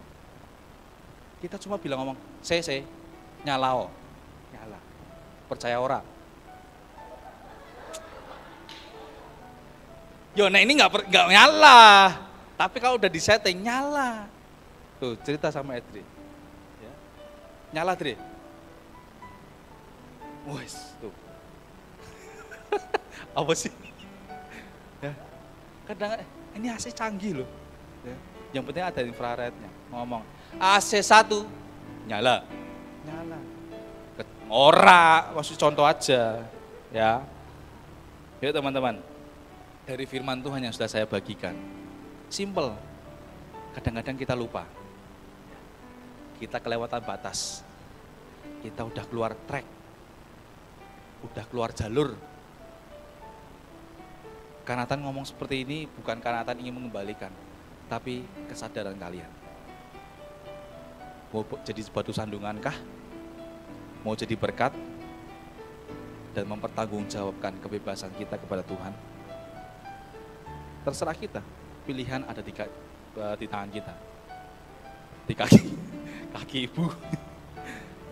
Kita cuma bilang ngomong, nyala. Percaya ora? Yo, nah ini nggak nyala. Tapi kalau udah disetting nyala. Tuh cerita sama Edri. Ya. Nyala Dri. Wes tuh. Apa sih? Ya. Kadang ini AC canggih loh. Ya. Yang penting ada infrarednya. Ngomong AC 1 nyala. Ora, maksud contoh aja. Ya. Yuk teman-teman. Dari firman Tuhan yang sudah saya bagikan. Simple. Kadang-kadang kita lupa. Kita kelewatan batas. Kita udah keluar track. Udah keluar jalur. Karena Nathan ngomong seperti ini bukan karena Nathan ingin mengembalikan, tapi kesadaran kalian. Mau jadi batu sandungan kah? Mau jadi berkat? Dan mempertanggungjawabkan kebebasan kita kepada Tuhan? Terserah kita. Pilihan ada di tangan kita. Di kaki ibu.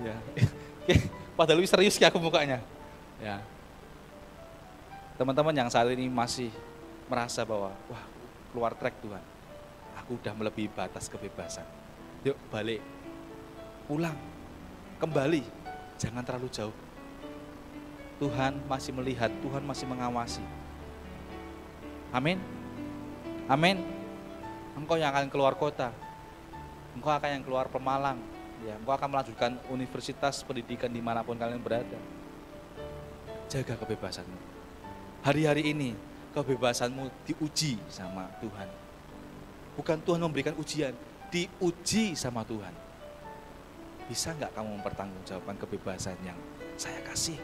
Ya. Padahal lebih serius ya aku mukanya. Ya. Teman-teman yang saat ini masih merasa bahwa wah, keluar track Tuhan. Aku udah melebihi batas kebebasan. Yuk balik. Pulang. Kembali. Jangan terlalu jauh. Tuhan masih melihat, Tuhan masih mengawasi. Amin. Amin. Engkau yang akan keluar kota. Engkau akan yang keluar Pemalang. Ya, engkau akan melanjutkan universitas pendidikan dimanapun kalian berada. Jaga kebebasanmu. Hari-hari ini kebebasanmu diuji sama Tuhan. Bukan Tuhan memberikan ujian, diuji sama Tuhan. Bisa nggak kamu mempertanggungjawabkan kebebasan yang saya kasih?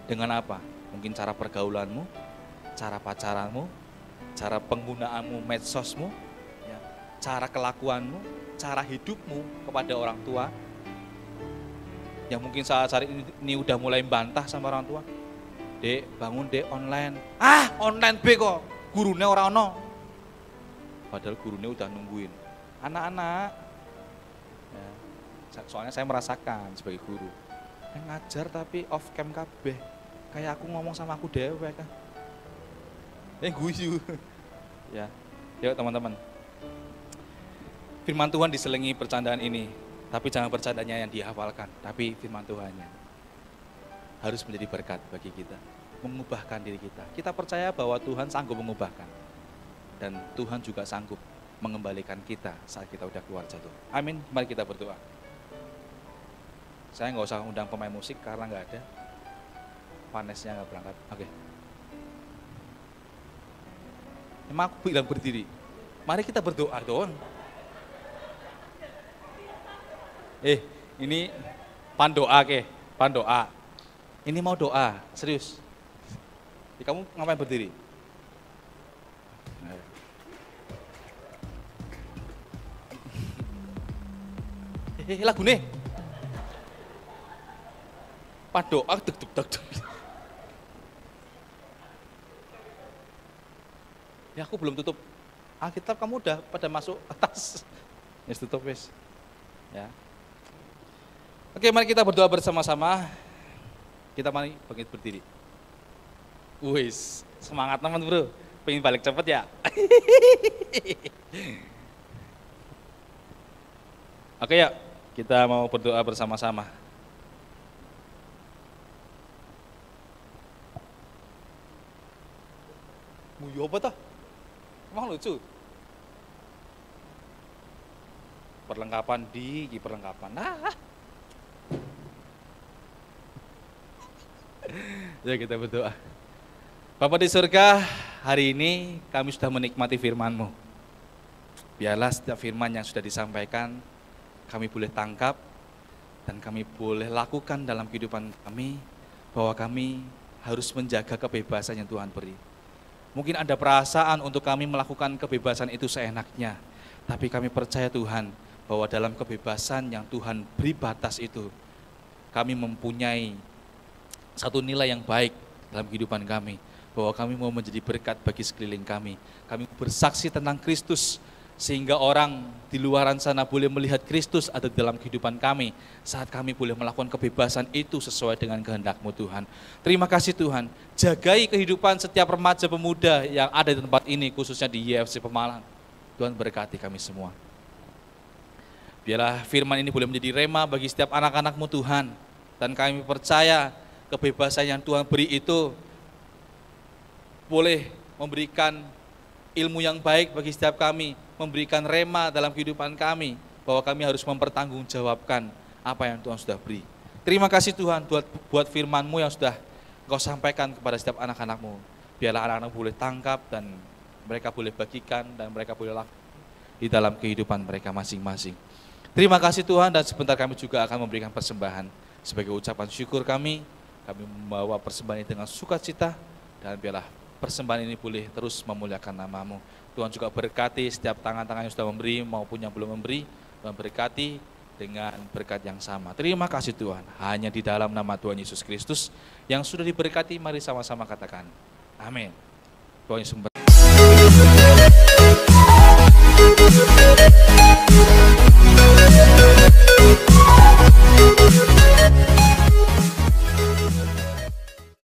Dengan apa? Mungkin cara pergaulanmu, cara pacaranmu, cara penggunaanmu medsosmu, ya, cara kelakuanmu, cara hidupmu kepada orang tua, yang mungkin saat ini udah mulai bantah sama orang tua. Dek, bangun dek online. Ah, online be kok. Gurune ora ono. Padahal gurune udah nungguin. Anak-anak. Ya, soalnya saya merasakan sebagai guru. Yang ngajar tapi off cam kabeh. Kayak aku ngomong sama aku dewe kan. Guyu. Ya. Yuk teman-teman. Firman Tuhan diselingi percandaan ini. Tapi jangan bercandanya yang dihafalkan, tapi firman Tuhannya harus menjadi berkat bagi kita, mengubahkan diri kita. Kita percaya bahwa Tuhan sanggup mengubahkan, dan Tuhan juga sanggup mengembalikan kita saat kita udah keluar jatuh. Amin. Mari kita berdoa. Saya nggak usah undang pemain musik karena nggak ada, Vanesnya nggak berangkat. Oke. Emang aku bilang berdiri. Mari kita berdoa doang. Ini pandoa pandoa. Ini mau doa, serius. Kamu ngapain berdiri? Lagu nih. Pandoa deg. Ya aku belum tutup Alkitab, kamu udah pada masuk atas. Yes, tutup wes. Ya. Oke, mari kita berdoa bersama-sama. Kita mari bangkit berdiri. Wis, semangat teman bro. Pengen balik cepet ya. Oke ya, kita mau berdoa bersama-sama. Guyu apa toh? Emang lucu? Perlengkapan perlengkapan. Ya kita berdoa. Bapa di surga, hari ini kami sudah menikmati firman-Mu. Biarlah setiap firman yang sudah disampaikan, kami boleh tangkap dan kami boleh lakukan dalam kehidupan kami, bahwa kami harus menjaga kebebasan yang Tuhan beri. Mungkin ada perasaan untuk kami melakukan kebebasan itu seenaknya, tapi kami percaya Tuhan, bahwa dalam kebebasan yang Tuhan beri batas itu, kami mempunyai satu nilai yang baik dalam kehidupan kami, bahwa kami mau menjadi berkat bagi sekeliling kami. Kami bersaksi tentang Kristus, sehingga orang di luaran sana boleh melihat Kristus ada di dalam kehidupan kami, saat kami boleh melakukan kebebasan itu sesuai dengan kehendak-Mu Tuhan. Terima kasih Tuhan, jagai kehidupan setiap remaja pemuda yang ada di tempat ini, khususnya di YFC Pemalang. Tuhan berkati kami semua. Biarlah firman ini boleh menjadi rema bagi setiap anak-anak-Mu Tuhan, dan kami percaya kebebasan yang Tuhan beri itu boleh memberikan ilmu yang baik bagi setiap kami, memberikan rema dalam kehidupan kami, bahwa kami harus mempertanggungjawabkan apa yang Tuhan sudah beri. Terima kasih Tuhan buat firman-Mu yang sudah Engkau sampaikan kepada setiap anak-anak-Mu. Biarlah anak-anak boleh tangkap dan mereka boleh bagikan dan mereka boleh lakukan di dalam kehidupan mereka masing-masing. Terima kasih Tuhan, dan sebentar kami juga akan memberikan persembahan. Sebagai ucapan syukur kami membawa persembahan ini dengan sukacita, dan biarlah persembahan ini boleh terus memuliakan nama-Mu. Tuhan juga berkati setiap tangan-tangan yang sudah memberi maupun yang belum memberi. Tuhan berkati dengan berkat yang sama. Terima kasih Tuhan, hanya di dalam nama Tuhan Yesus Kristus yang sudah diberkati, mari sama-sama katakan amin. Tuhan Yesus memberkati.